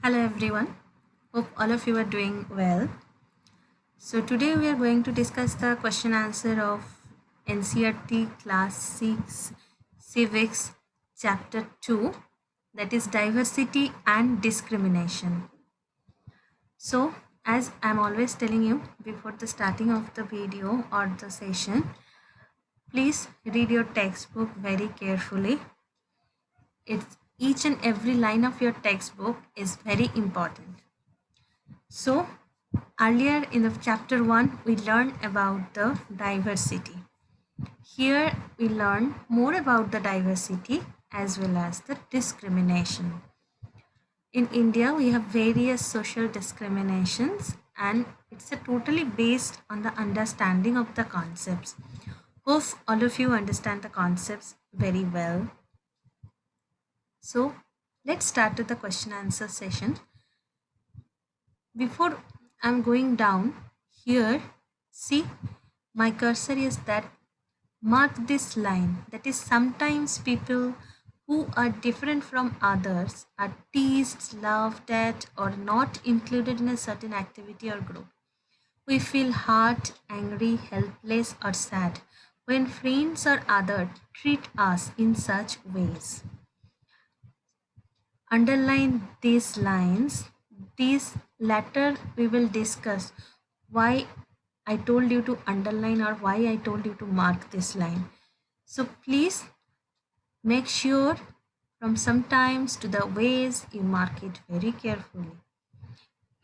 Hello everyone. Hope all of you are doing well. So today we are going to discuss the question answer of NCERT Class 6 Civics Chapter 2, that is diversity and discrimination. So as I'm always telling you before the starting of the video or the session, please read your textbook very carefully. Each and every line of your textbook is very important. So earlier in the chapter 1, we learned about the diversity. Here we learn more about the diversity as well as the discrimination. In India, we have various social discriminations and it's totally based on the understanding of the concepts. Hope all of you understand the concepts very well. So let's start with the question answer session. Before I'm going down here, see my cursor is that mark this line, that is sometimes people who are different from others are teased, laughed at or not included in a certain activity or group. We feel hurt, angry, helpless or sad when friends or others treat us in such ways. Underline these lines. These latter we will discuss why I told you to underline or why I told you to mark this line. So please make sure from sometimes to the ways you mark it very carefully.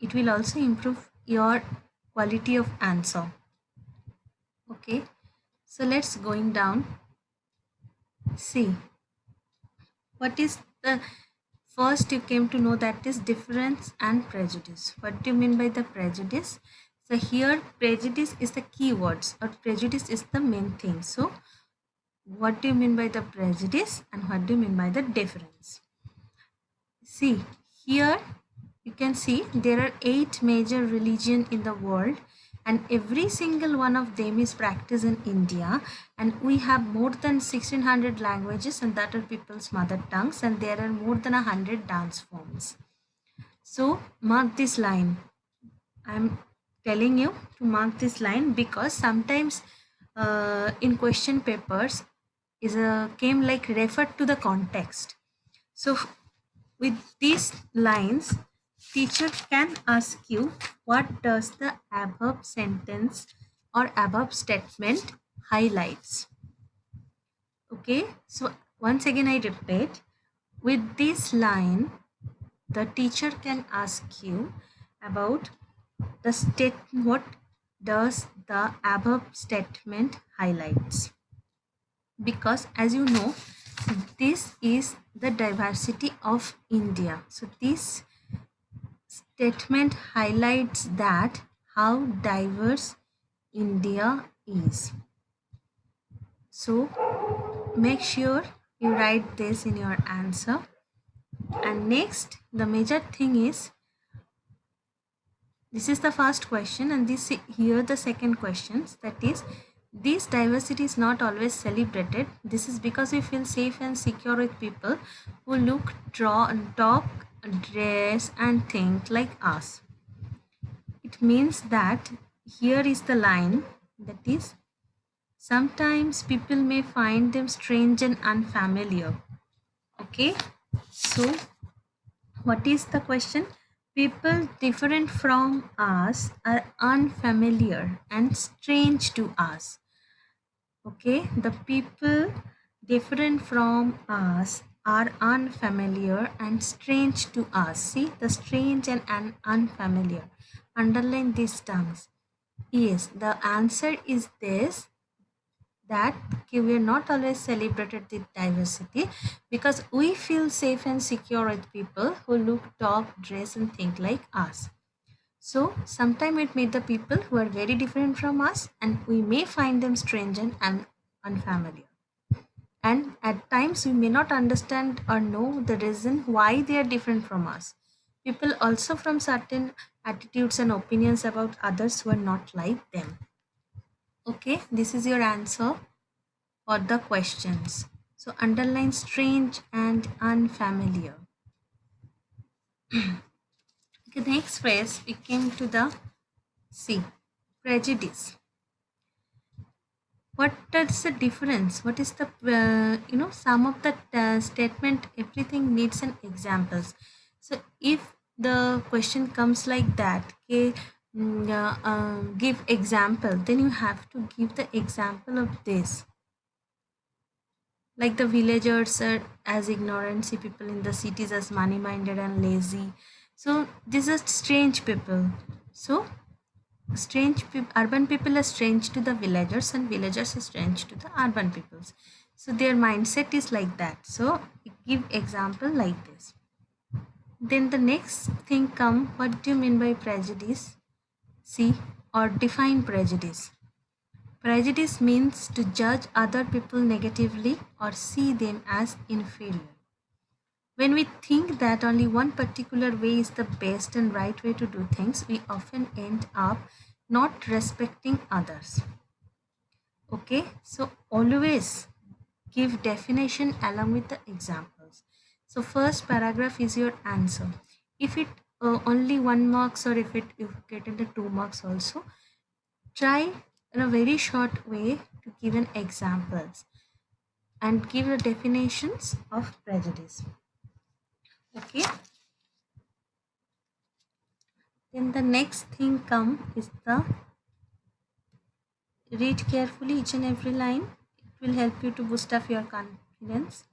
It will also improve your quality of answer. Okay, so let's going down. See what is the first you came to know, that is difference and prejudice. What do you mean by the prejudice? So here prejudice is the keywords or prejudice is the main thing. So what do you mean by the prejudice and what do you mean by the difference? See here you can see there are 8 major religions in the world and every single one of them is practiced in India, and we have more than 1600 languages and that are people's mother tongues, and there are more than 100 dance forms. So mark this line. I'm telling you to mark this line because sometimes in question papers is a came like referred to the context. So with these lines, teacher can ask you what does the above sentence or above statement highlights. Okay, so once again I repeat, with this line, the teacher can ask you about the what does the above statement highlights, because as you know this is the diversity of India. So this statement highlights that how diverse India is. So make sure you write this in your answer. And next, the major thing is, this is the first question and this here the second questions, that is this diversity is not always celebrated. This is because we feel safe and secure with people who look, draw and talk, dress and think like us. It means that here is the line, that is sometimes people may find them strange and unfamiliar. Okay, so what is the question? People different from us are unfamiliar and strange to us. Okay, the people different from us are unfamiliar and strange to us. See the strange and unfamiliar. Underline these terms. Yes, the answer is this, that we are not always celebrated with diversity because we feel safe and secure with people who look, talk, dress and think like us. So sometimes it meet the people who are very different from us and we may find them strange and unfamiliar. And at times we may not understand or know the reason why they are different from us. People also from certain attitudes and opinions about others who are not like them. Okay, this is your answer for the questions. So underline strange and unfamiliar. The next phrase we came to the C, prejudice. What is the difference? What is the some of the statement? Everything needs an examples. So if the question comes like that, okay, give example, then you have to give the example of this. Like the villagers are as ignorant, see people in the cities as money minded and lazy. So these are strange people. So urban people are strange to the villagers and villagers are strange to the urban peoples. So their mindset is like that. So give example like this. Then the next thing come, what do you mean by prejudice? See, or define prejudice. Prejudice means to judge other people negatively or see them as inferior. When we think that only one particular way is the best and right way to do things, we often end up not respecting others. Okay, so always give definition along with the examples. So first paragraph is your answer. If it only 1 marks, or if you get into 2 marks also, try in a very short way to give an examples and give the definitions of prejudice. Okay. Then the next thing come is the read carefully each and every line. It will help you to boost up your confidence.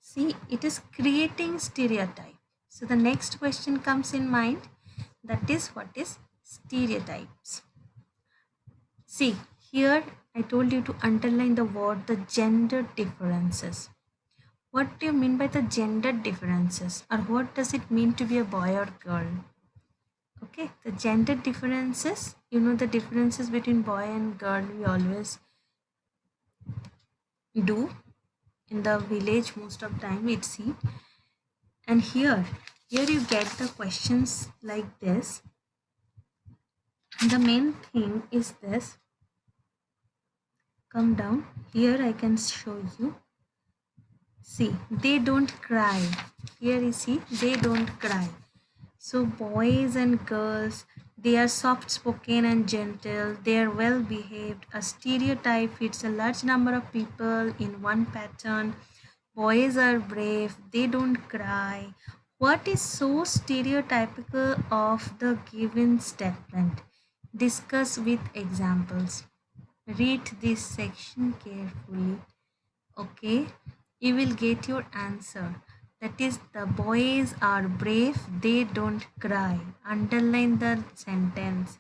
See, it is creating stereotype. So the next question comes in mind, that is what is stereotypes. See, here I told you to underline the word the gender differences. What do you mean by the gender differences, or what does it mean to be a boy or girl? Okay, the gender differences, the differences between boy and girl we always do in the village most of time we see. And here you get the questions like this. And the main thing is this. Come down. Here I can show you. See, they don't cry. Here you see, they don't cry. So boys and girls, they are soft spoken and gentle, they are well behaved. A stereotype fits a large number of people in one pattern. Boys are brave, they don't cry. What is so stereotypical of the given statement? Discuss with examples. Read this section carefully. Okay, you will get your answer. That is, the boys are brave, they don't cry. Underline the sentence.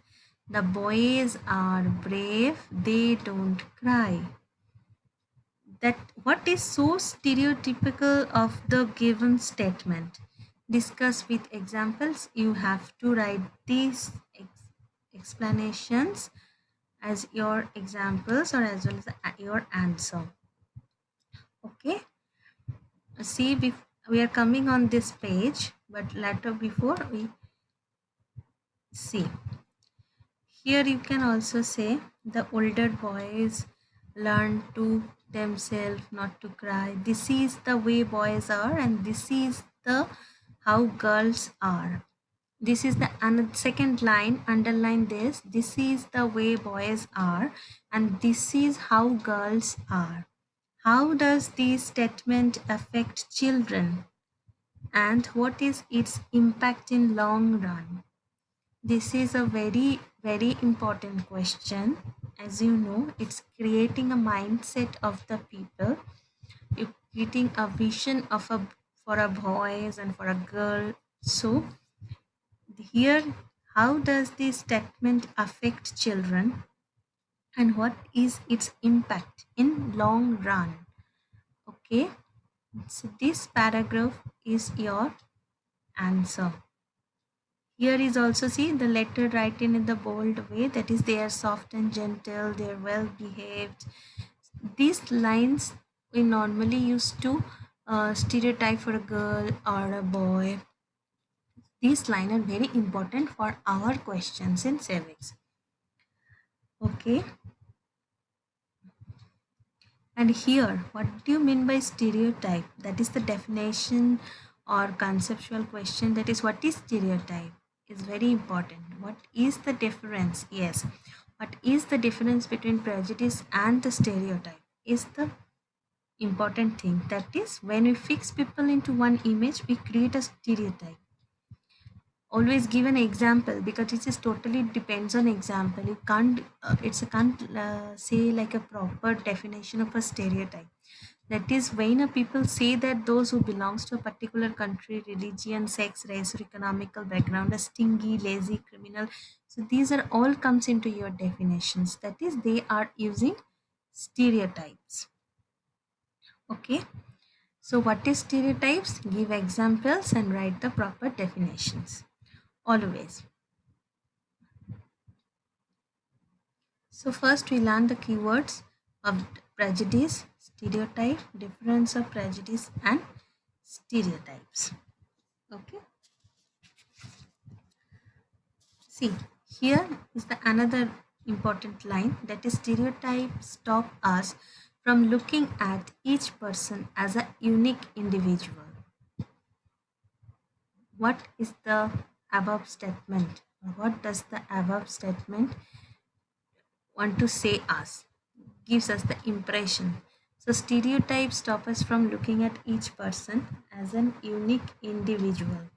The boys are brave, they don't cry. That what is so stereotypical of the given statement? Discuss with examples. You have to write these explanations as your examples or as well as your answer. Okay, see, we are coming on this page, but later before we see, here you can also say the older boys learn to themselves not to cry. This is the way boys are, and this is the how girls are. This is the second line. Underline this. This is the way boys are, and this is how girls are. How does this statement affect children? And what is its impact in long run? This is a very, very important question. As you know, it's creating a mindset of the people. You're creating a vision of for a boys and for a girl. So here, how does this statement affect children? And what is its impact in long run? Okay, so this paragraph is your answer. Here is also, see, the letter written in the bold way, that is, they are soft and gentle, they are well behaved. These lines we normally use to stereotype for a girl or a boy. These lines are very important for our questions in civics. Okay. And here, what do you mean by stereotype? That is the definition or conceptual question. That is, what is stereotype? is very important. What is the difference? Yes. What is the difference between prejudice and the stereotype is the important thing. That is, when we fix people into one image, we create a stereotype. Always give an example, because it is totally depends on example. You can't can't say like a proper definition of a stereotype. That is, when a people say that those who belongs to a particular country, religion, sex, race, or economical background are stingy, lazy, criminal. So these are all comes into your definitions. That is, they are using stereotypes. Okay. So what is stereotypes? Give examples and write the proper definitions. Always. So first we learn the keywords of prejudice, stereotype, difference of prejudice and stereotypes. Okay. See, here is the another important line, that is, stereotypes stop us from looking at each person as a unique individual. What is the above statement? What does the above statement want to say us? Gives us the impression. So stereotypes stop us from looking at each person as an unique individual.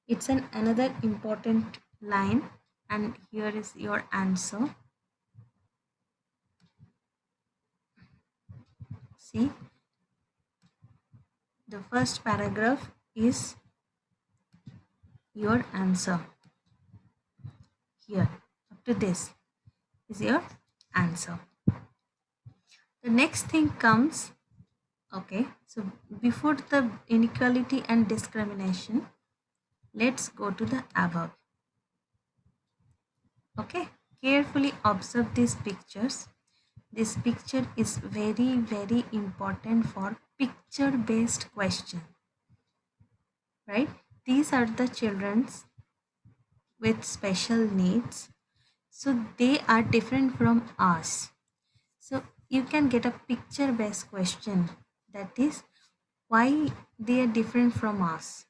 It's an another important line, and here is your answer. See, the first paragraph is your answer. Here, up to this is your answer. The next thing comes, okay, so before the inequality and discrimination, let's go to the above. Okay, carefully observe these pictures. This picture is very, very important for picture based question, right? These are the children's with special needs, so they are different from us. So you can get a picture based question, that is, why they are different from us,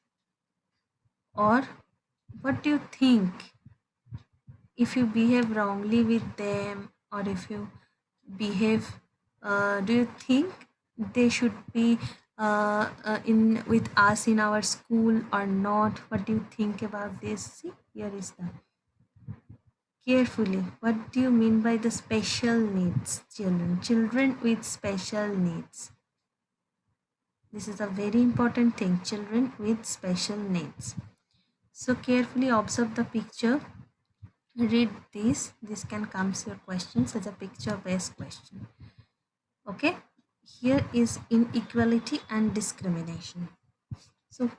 or what do you think if you behave wrongly with them, or if you behave, do you think they should be in with us in our school or not? What do you think about this? See, here is the carefully, what do you mean by the special needs children with special needs? This is a very important thing, children with special needs. So carefully observe the picture, read this can comes your questions as a picture based question. Okay, here is inequality and discrimination. So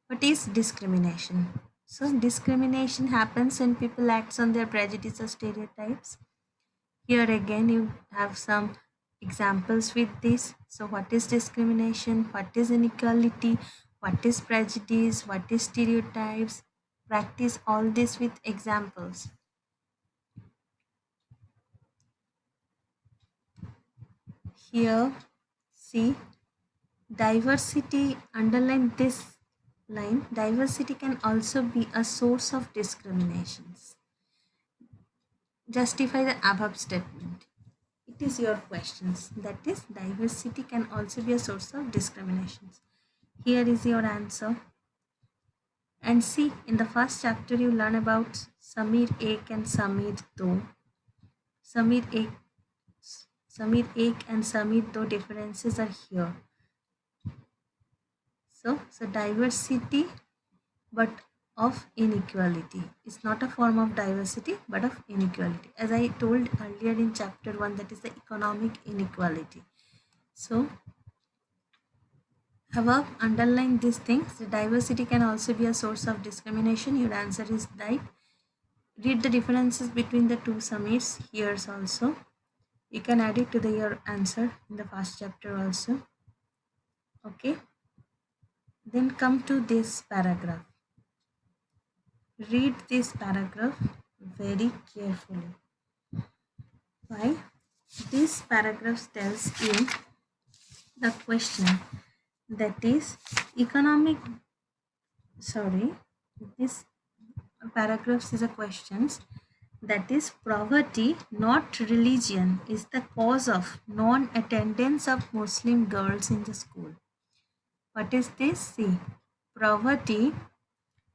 what is discrimination? So discrimination happens when people acts on their prejudice or stereotypes. Here again you have some examples with this. So what is discrimination, what is inequality, what is prejudice, what is stereotypes? Practice all this with examples. Here, see, diversity, underline this line, diversity can also be a source of discriminations. Justify the above statement. It is your questions, that is, diversity can also be a source of discriminations. Here is your answer. And see, in the first chapter you learn about Samir Ek and Samir Do. Samir Ek, Samir Ek and Samir Do differences are here. So diversity but of inequality. It's not a form of diversity but of inequality. As I told earlier in chapter 1, that is the economic inequality. So above, underline these things. The diversity can also be a source of discrimination. Your answer is right. Read the differences between the two Samirs here also. You can add it to your answer in the first chapter also. Okay. Then come to this paragraph. Read this paragraph very carefully. Why? This paragraph tells you the question, that is economic, sorry, this paragraphs is a questions. That is, poverty, not religion, is the cause of non-attendance of Muslim girls in the school. What is this? See, poverty,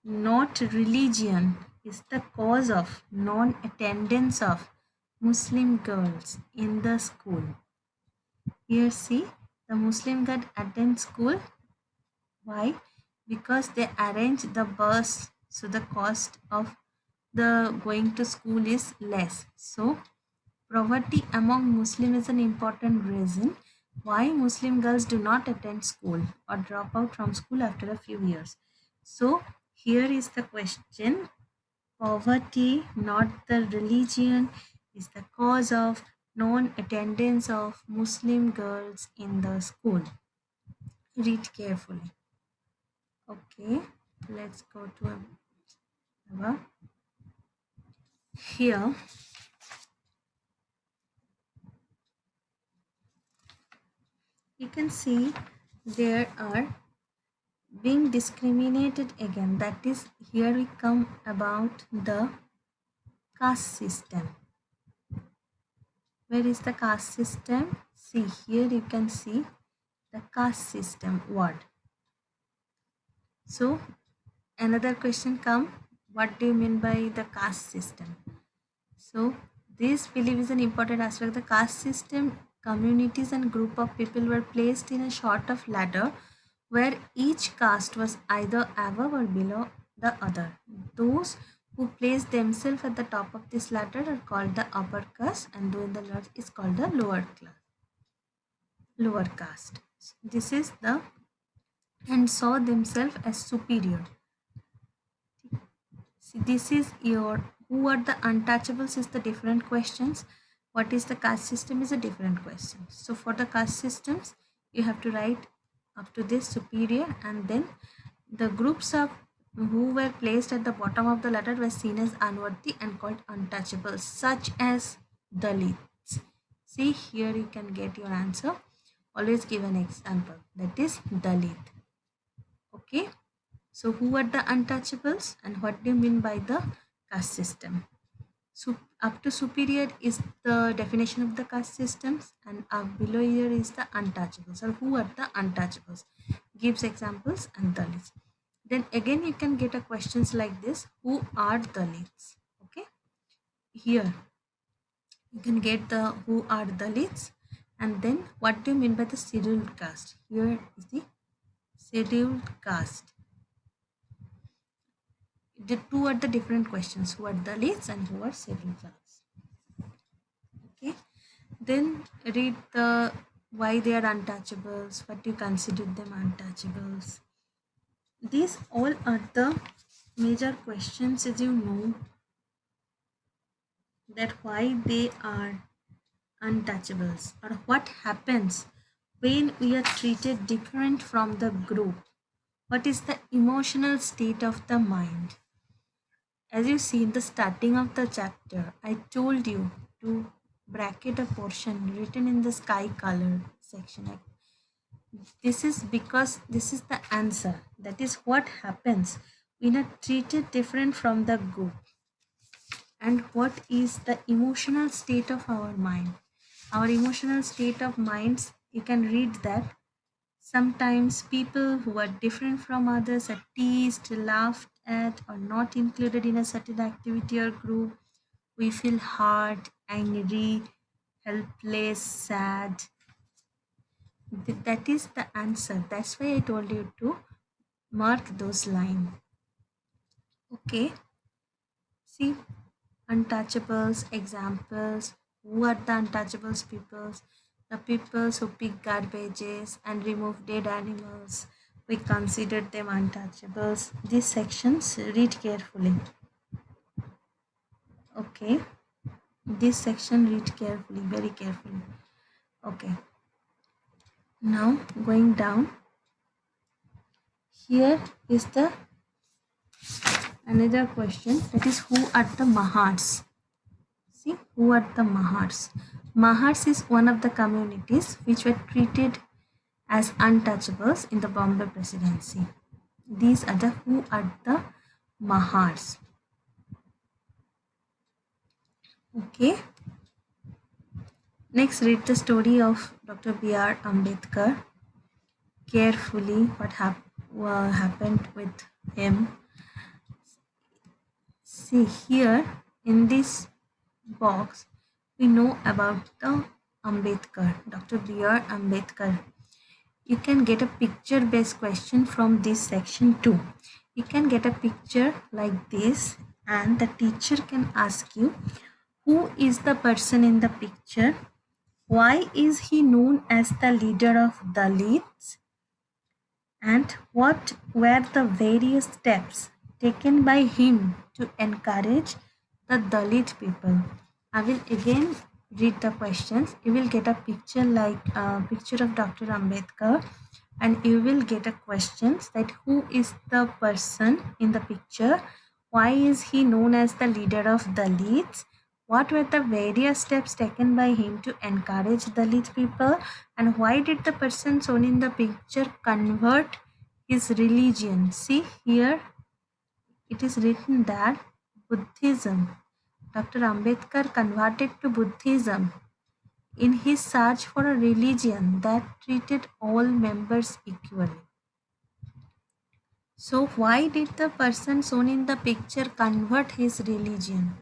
not religion, is the cause of non-attendance of Muslim girls in the school. Here see, the Muslim girl attend school. Why? Because they arrange the bus, so the cost of the going to school is less. So poverty among Muslim is an important reason why Muslim girls do not attend school or drop out from school after a few years. So here is the question: poverty, not the religion, is the cause of non-attendance of Muslim girls in the school. Read carefully. Okay, let's go to here. You can see there are being discriminated again. That is, here we come about the caste system. Where is the caste system? See, here you can see the caste system word. So another question come, what do you mean by the caste system? So this belief is an important aspect of the caste system. Communities and group of people were placed in a sort of ladder where each caste was either above or below the other. Those who place themselves at the top of this ladder are called the upper caste, and those in the lower is called the lower caste. This is the and saw themselves as superior. See, this is your who are the untouchables is the different questions. What is the caste system is a different question. So for the caste systems, you have to write up to this superior, and then the groups of who were placed at the bottom of the ladder were seen as unworthy and called untouchables, such as Dalits. See, here you can get your answer. Always give an example. That is Dalit. Okay. So who are the untouchables and what do you mean by the caste system? So up to superior is the definition of the caste systems, and up below here is the untouchables, or who are the untouchables. Gives examples and Dalits. Then again you can get a questions like this: who are Dalits? Okay, here you can get the who are Dalits, and then what do you mean by the scheduled caste? Here is the scheduled caste. The two are the different questions: who are Dalits and who are scheduled class. Okay, then read the why they are untouchables, what do you consider them untouchables. These all are the major questions, as you know, that why they are untouchables, or what happens when we are treated different from the group. What is the emotional state of the mind? As you see in the starting of the chapter, I told you to bracket a portion written in the sky color section. This is because this is the answer. That is what happens when are treated different from the group. And what is the emotional state of our mind? Our emotional state of minds, you can read that. Sometimes people who are different from others are teased, laughed at, or not included in a certain activity or group. We feel hurt, angry, helpless, sad. That is the answer. That's why I told you to mark those lines. Okay. See, untouchables, examples. Who are the untouchables peoples? The peoples who pick garbages and remove dead animals. We consider them untouchables. These sections, read carefully. Okay. This section, read carefully, very carefully. Okay. Now going down. Here is the another question, that is who are the Mahars. See, who are the Mahars? Mahars is one of the communities which were treated as untouchables in the Bombay Presidency. These are the who are the Mahars. Okay. Next, read the story of Dr. B.R. Ambedkar carefully. What happened with him? See here in this box, we know about the Ambedkar, Dr. B.R. Ambedkar. You can get a picture based question from this section too. You can get a picture like this, and the teacher can ask you, who is the person in the picture? Why is he known as the leader of Dalits? And what were the various steps taken by him to encourage the Dalit people? I will again read the questions. You will get a picture like a picture of Dr. Ambedkar, and you will get a questions that who is the person in the picture? Why is he known as the leader of Dalits? What were the various steps taken by him to encourage Dalit people? And why did the person shown in the picture convert his religion? See here, it is written that Buddhism. Dr. Ambedkar converted to Buddhism in his search for a religion that treated all members equally. So why did the person shown in the picture convert his religion?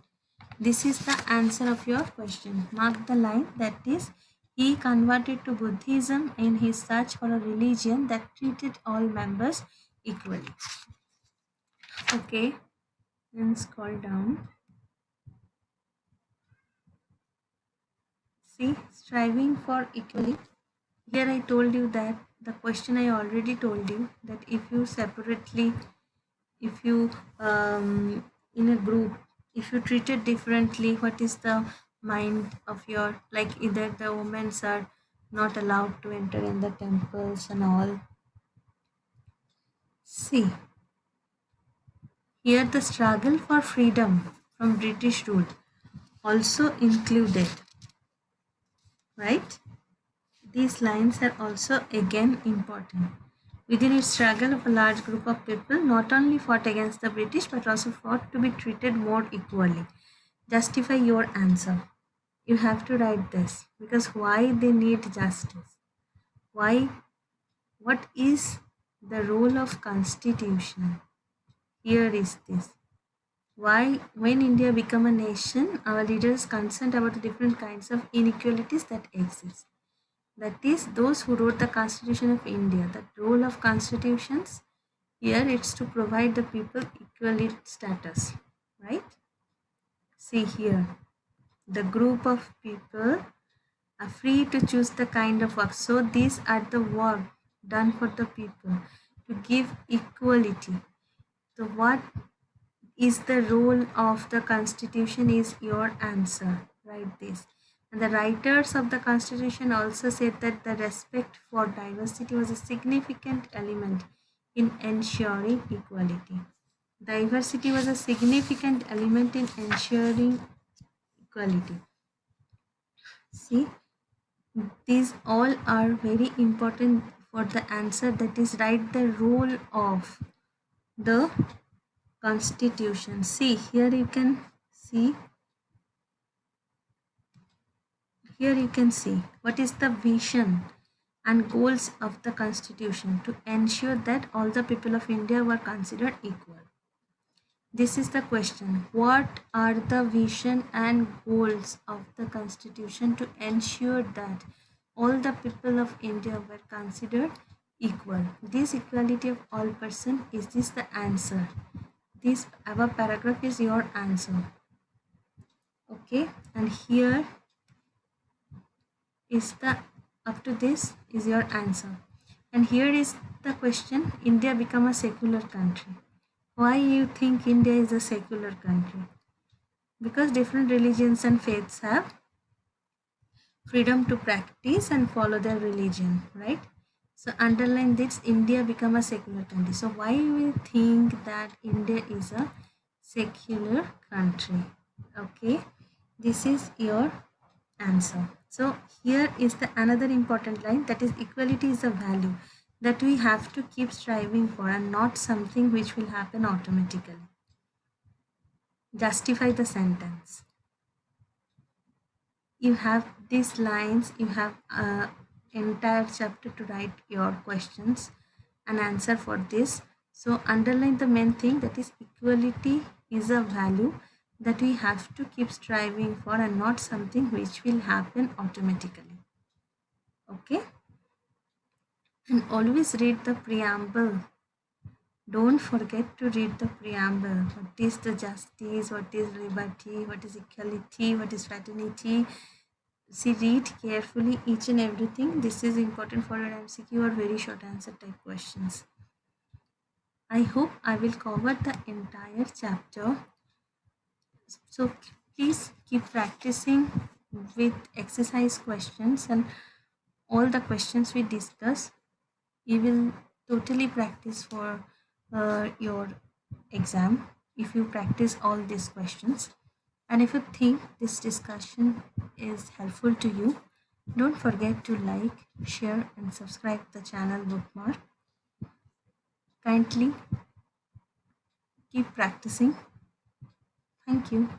This is the answer of your question. Mark the line, that is, he converted to Buddhism in his search for a religion that treated all members equally. Okay, then scroll down. See, striving for equality. Here I told you that the question I already told you that if you separately, if you in a group, if you treat it differently, what is the mind of your, like either the women are not allowed to enter in the temples and all. See, here the struggle for freedom from British rule also included, right? These lines are also again important. Within its struggle of a large group of people not only fought against the British but also fought to be treated more equally. Justify your answer. You have to write this because why they need justice. Why? What is the role of constitution? Here is this. Why, when India became a nation, our leaders concerned about the different kinds of inequalities that exist. That is, those who wrote the Constitution of India. The role of constitutions here, it's to provide the people equal status, right? See here, the group of people are free to choose the kind of work. So these are the work done for the people to give equality. So what is the role of the constitution is your answer. Write this. And the writers of the constitution also said that the respect for diversity was a significant element in ensuring equality. Diversity was a significant element in ensuring equality. See, these all are very important for the answer, that is, write the role of the constitution. See, here you can see, what is the vision and goals of the constitution to ensure that all the people of India were considered equal. This is the question. What are the vision and goals of the constitution to ensure that all the people of India were considered equal? This equality of all person, is this the answer? This above paragraph is your answer. Okay, and here is the, up to this is your answer. And here is the question, India become a secular country. Why you think India is a secular country? Because different religions and faiths have freedom to practice and follow their religion, right? So underline this, India become a secular country. So why we think that India is a secular country? Okay, this is your answer. So here is the another important line, that is, equality is a value that we have to keep striving for and not something which will happen automatically. Justify the sentence. you have these lines, you have entire chapter to write your questions and answer for this. So underline the main thing, that is equality is a value that we have to keep striving for and not something which will happen automatically. Okay, and always read the preamble. Don't forget to read the preamble. What is the justice? What is liberty? What is equality? What is fraternity? See, read carefully each and everything. This is important for your MCQ or very short answer type questions. I hope I will cover the entire chapter. So please keep practicing with exercise questions and all the questions we discuss. You will totally practice for your exam if you practice all these questions. And if you think this discussion is helpful to you, don't forget to like, share, and subscribe the channel Bookmark. Kindly keep practicing. Thank you.